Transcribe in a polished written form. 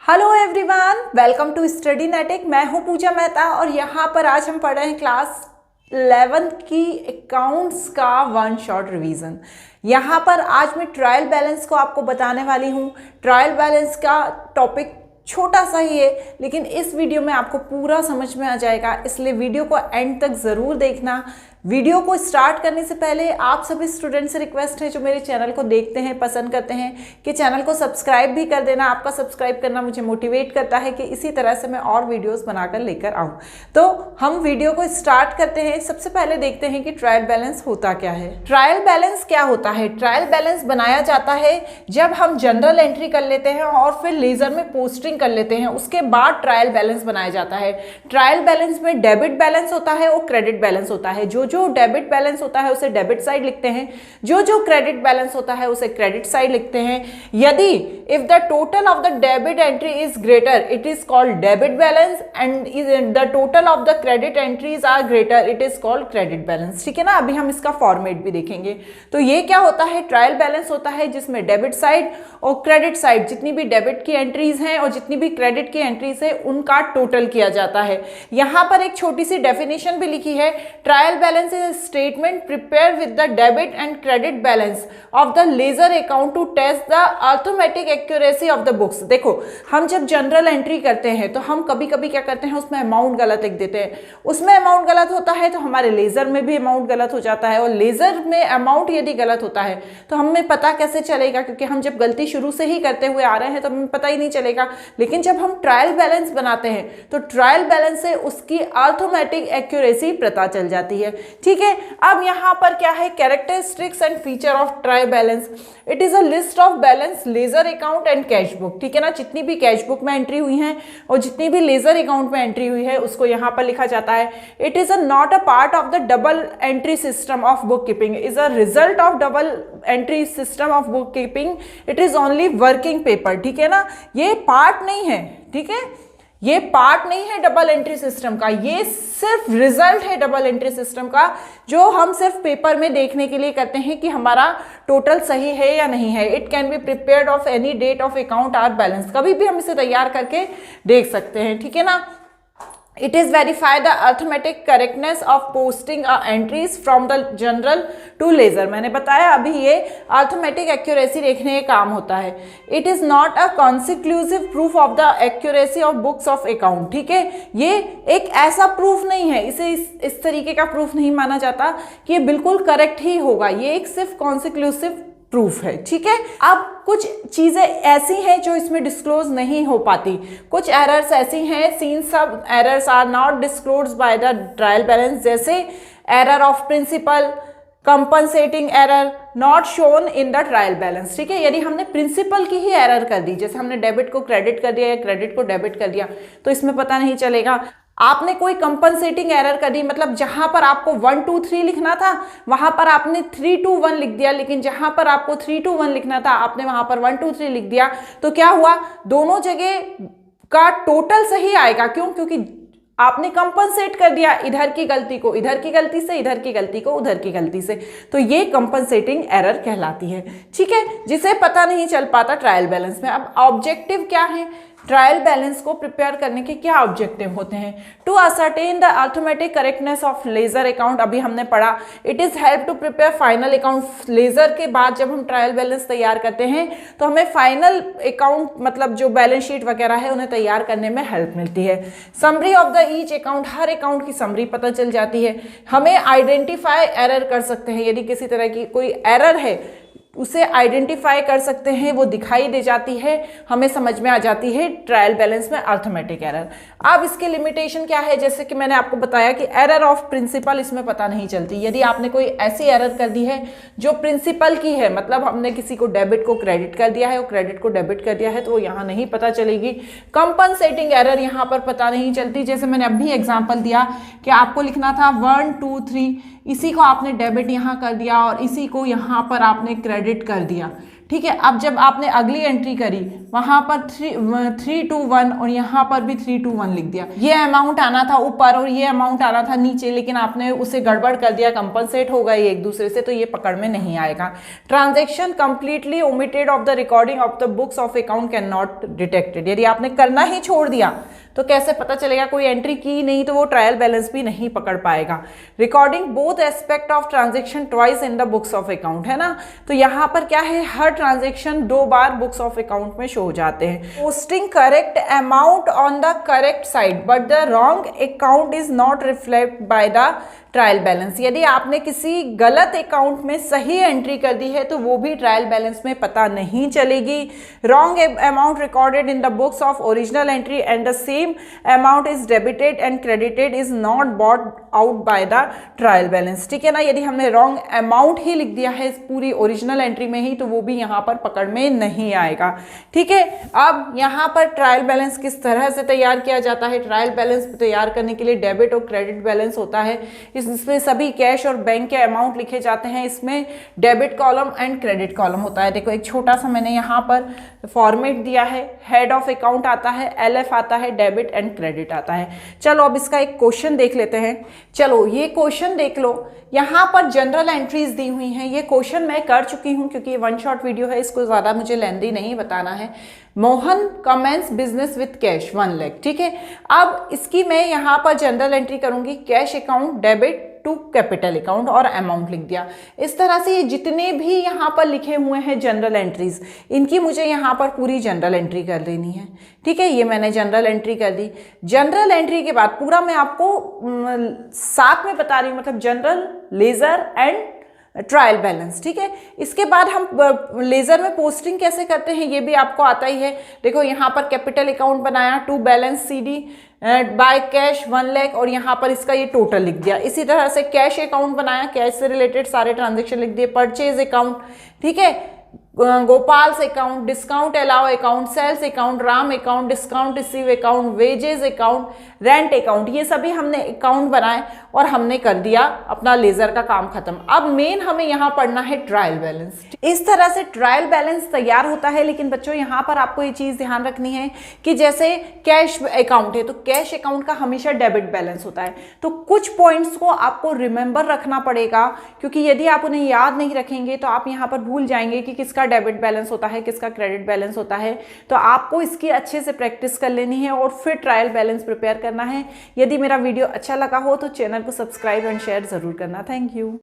Hello everyone, welcome to Study Netic. मैं हूं पूजा मेहता और यहाँ पर आज हम पढ़ रहे हैं क्लास 11 की अकाउंट्स का वन शॉट रिवीजन। यहाँ पर आज मैं ट्रायल बैलेंस को आपको बताने वाली हूँ। ट्रायल बैलेंस का टॉपिक छोटा सा ही है, लेकिन इस वीडियो में आपको पूरा समझ में आ जाएगा, इसलिए वीडियो को एंड तक ज़रूर देखना। वीडियो को स्टार्ट करने से पहले आप सभी स्टूडेंट से रिक्वेस्ट है जो मेरे चैनल को देखते हैं, पसंद करते हैं, कि चैनल को सब्सक्राइब भी कर देना। आपका सब्सक्राइब करना मुझे मोटिवेट करता है कि इसी तरह से मैं और वीडियोस बनाकर लेकर आऊँ। तो हम वीडियो को स्टार्ट करते हैं। सबसे पहले देखते हैं कि ट्रायल बैलेंस होता क्या है। ट्रायल बैलेंस क्या होता है? ट्रायल बैलेंस बनाया जाता है जब हम जनरल एंट्री कर लेते हैं और फिर लेजर में पोस्टिंग कर लेते हैं, उसके बाद ट्रायल बैलेंस बनाया जाता है। ट्रायल बैलेंस में डेबिट बैलेंस होता है और क्रेडिट बैलेंस होता है। जो डेबिट बैलेंस होता है उसे डेबिट साइड लिखते हैं, जो क्रेडिट बैलेंस होता है उसे क्रेडिट साइड लिखते हैं। यदि if the total of the debit entry is greater it is called debit balance and the total of the credit entries are greater it is called credit balance. ठीक है ना, अभी हम इसका फॉर्मेट भी देखेंगे। तो ये क्या होता है? ट्रायल बैलेंस होता है जिसमें डेबिट साइड और क्रेडिट साइड, जितनी भी डेबिट की एंट्रीज हैं और जितनी भी क्रेडिट की एंट्रीज है, उनका टोटल किया जाता है। यहां पर एक छोटी सी डेफिनेशन भी लिखी है। Trial balance is a statement prepared with the debit and credit balance of the ledger account to test the arithmetic accuracy of the books। देखो, हम जब जनरल एंट्री करते हैं तो हम कभी कभी क्या करते हैं, उसमें अमाउंट गलत लिख देते हैं। उसमें अमाउंट गलत होता है तो हमारे लेजर में भी अमाउंट गलत हो जाता है, और लेजर में अमाउंट यदि गलत होता है तो हमें पता कैसे चलेगा? क्योंकि हम जब गलती शुरू से ही करते हुए आ रहे हैं तो हमें पता ही नहीं चलेगा। लेकिन जब हम ट्रायल बैलेंस बनाते हैं तो ट्रायल बैलेंस से उसकी अर्थमेटिक एक्यूरेसी पता चल जाती है। ठीक है, अब यहां पर क्या है? Characteristics and feature of trial balance. It is a list of balance ledger account and cash book. ठीक है ना, जितनी भी कैश बुक में एंट्री हुई है और जितनी भी लेजर अकाउंट में एंट्री हुई है उसको यहां पर लिखा जाता है। It is not a part of the double entry system of book keeping, is a result of double entry system of book keeping. It is only working paper. ठीक है ना, ये पार्ट नहीं है। ठीक है, ये पार्ट नहीं है डबल एंट्री सिस्टम का, ये सिर्फ रिजल्ट है डबल एंट्री सिस्टम का, जो हम सिर्फ पेपर में देखने के लिए करते हैं कि हमारा टोटल सही है या नहीं है। It can be prepared of any date of account or balance, कभी भी हम इसे तैयार करके देख सकते हैं। ठीक है ना। It is verify the arithmetic correctness of posting entries from the general to ledger। मैंने बताया अभी, ये arithmetic accuracy देखने का काम होता है। It is not a conclusive proof of the accuracy of books of account। ठीक है, ये एक ऐसा प्रूफ नहीं है, इसे इस तरीके का प्रूफ नहीं माना जाता कि ये बिल्कुल करेक्ट ही होगा। ये एक सिर्फ कॉन्क्लूसिव प्रूफ है। ठीक है, अब कुछ चीजें ऐसी हैं जो इसमें डिस्क्लोज नहीं हो पाती। कुछ एरर्स ऐसी हैं, सीन सब errors are not disclose by the trial balance, जैसे error of principle, compensating error not shown in the trial balance. ठीक है, यदि हमने प्रिंसिपल की ही एरर कर दी, जैसे हमने डेबिट को क्रेडिट कर दिया या क्रेडिट को डेबिट कर दिया, तो इसमें पता नहीं चलेगा। आपने कोई कंपनसेटिंग एरर कर दी, मतलब जहां पर आपको 1 2 3 लिखना था वहां पर आपने 3 2 1 लिख दिया, लेकिन जहां पर आपको 3 2 1 लिखना था आपने वहां पर 1 2 3 लिख दिया, तो क्या हुआ? दोनों जगह का टोटल सही आएगा। क्यों? क्योंकि आपने कंपनसेट कर दिया इधर की गलती को इधर की गलती से, इधर की गलती को उधर की गलती से, तो ये कंपनसेटिंग एरर कहलाती है। ठीक है, जिसे पता नहीं चल पाता ट्रायल बैलेंस में। अब ऑब्जेक्टिव क्या है? ट्रायल बैलेंस को प्रिपेयर करने के क्या ऑब्जेक्टिव होते हैं? To ascertain the arithmetic correctness of ledger account, अभी हमने पढ़ा। It is help to prepare final account. Ledger के बाद जब हम ट्रायल बैलेंस तैयार करते हैं तो हमें फाइनल अकाउंट, मतलब जो बैलेंस शीट वगैरह है, उन्हें तैयार करने में हेल्प मिलती है। Summary of the each account, her account की समरी पता चल जाती है। हमें आइडेंटिफाई एरर कर सकते हैं, यदि किसी तरह की कोई एरर है उसे आइडेंटिफाई कर सकते हैं, वो दिखाई दे जाती है, हमें समझ में आ जाती है ट्रायल बैलेंस में अर्थमेटिक एरर। अब इसके लिमिटेशन क्या है? जैसे कि मैंने आपको बताया कि एरर ऑफ प्रिंसिपल इसमें पता नहीं चलती। यदि आपने कोई ऐसी एरर कर दी है जो प्रिंसिपल की है, मतलब हमने किसी को डेबिट को क्रेडिट कर दिया है और क्रेडिट को डेबिट कर दिया है, तो वो यहाँ नहीं पता चलेगी। कंपनसेटिंग एरर यहाँ पर पता नहीं चलती। जैसे मैंने अभी एग्जाम्पल दिया कि आपको लिखना था 1 2 3, इसी को आपने डेबिट यहाँ कर दिया और इसी को यहाँ पर आपने क्रेडिट कर दिया। ठीक है, अब जब आपने अगली एंट्री करी वहां पर 321 और यहाँ पर भी 321 लिख दिया। ये अमाउंट आना था ऊपर और ये अमाउंट आना था नीचे, लेकिन आपने उसे गड़बड़ कर दिया, कंपनसेट हो गए एक दूसरे से, तो ये पकड़ में नहीं आएगा। Transaction completely omitted of the recording of the books of account can not detected. यदि आपने करना ही छोड़ दिया तो कैसे पता चलेगा, कोई एंट्री की नहीं तो वो ट्रायल बैलेंस भी नहीं पकड़ पाएगा। Recording both aspect of transaction twice in the books of account, है ना। तो यहाँ पर क्या है, हर ट्रांजेक्शन 2 बार बुक्स ऑफ अकाउंट में शो हो जाते हैं। Posting correct amount on the correct side but the wrong account is not reflect by the trial balance. यदि आपने किसी गलत अकाउंट में सही एंट्री कर दी है तो वो भी ट्रायल बैलेंस में पता नहीं चलेगी। Wrong amount recorded in the books of original entry and the same amount is debited and credited is not bought out by the trial balance, ठीक है ना। यदि हमने रॉन्ग अमाउंट ही लिख दिया है पूरी ओरिजिनल एंट्री में ही तो वो भी यहाँ पर पकड़ में नहीं आएगा, ठीक है। अब यहाँ पर ट्रायल बैलेंस किस तरह से तैयार किया जाता है। ट्रायल बैलेंस तैयार करने के लिए डेबिट और क्रेडिट बैलेंस होता है। इसमें सभी कैश और बैंक के अमाउंट लिखे जाते हैं। इसमें debit column and credit column होता है। देखो एक छोटा सा मैंने यहाँ पर फॉर्मेट दिया है। हेड ऑफ अकाउंट आता है, LF आता है, डेबिट एंड क्रेडिट आता है। चलो अब इसका एक क्वेश्चन देख लेते हैं। चलो ये क्वेश्चन देख लो, यहाँ पर जनरल एंट्रीज दी हुई हैं। ये क्वेश्चन मैं कर चुकी हूँ क्योंकि ये 1 शॉट वीडियो है, इसको ज़्यादा मुझे लेंदी नहीं बताना है। Mohan commences business with cash 1 lakh, ठीक है। अब इसकी मैं यहाँ पर जनरल एंट्री करूँगी, cash account debit to capital account और अमाउंट लिख दिया। इस तरह से ये जितने भी यहाँ पर लिखे हुए हैं जनरल एंट्रीज, इनकी मुझे यहाँ पर पूरी जनरल एंट्री कर देनी है, ठीक है। ये मैंने जनरल एंट्री कर दी। जनरल एंट्री के बाद पूरा मैं आपको साथ में बता रही हूँ, मतलब journal, ledger and trial balance, ठीक है। इसके बाद हम लेजर में पोस्टिंग कैसे करते हैं ये भी आपको आता ही है। देखो यहाँ पर कैपिटल अकाउंट बनाया, to balance CD by cash 1 lakh और यहाँ पर इसका ये टोटल लिख दिया। इसी तरह से कैश अकाउंट बनाया, कैश से रिलेटेड सारे ट्रांजेक्शन लिख दिए। परचेज अकाउंट, ठीक है, Gopal's account, discount allow account, sales account, Ram account, discount receive account, wages account, rent account, ये सभी हमने अकाउंट बनाए और हमने कर दिया अपना लेजर का काम खत्म। अब मेन हमें यहाँ पढ़ना है ट्रायल बैलेंस। इस तरह से ट्रायल बैलेंस तैयार होता है। लेकिन बच्चों यहाँ पर आपको ये चीज़ ध्यान रखनी है कि जैसे कैश अकाउंट है तो कैश अकाउंट का हमेशा डेबिट बैलेंस होता है। तो कुछ पॉइंट्स को आपको रिमेंबर रखना पड़ेगा, क्योंकि यदि आप उन्हें याद नहीं रखेंगे तो आप यहाँ पर भूल जाएंगे कि किसका डेबिट बैलेंस होता है, किसका क्रेडिट बैलेंस होता है। तो आपको इसकी अच्छे से प्रैक्टिस कर लेनी है और फिर ट्रायल बैलेंस प्रिपेयर करना है। यदि मेरा वीडियो अच्छा लगा हो तो चैनल को सब्सक्राइब एंड शेयर जरूर करना। Thank you.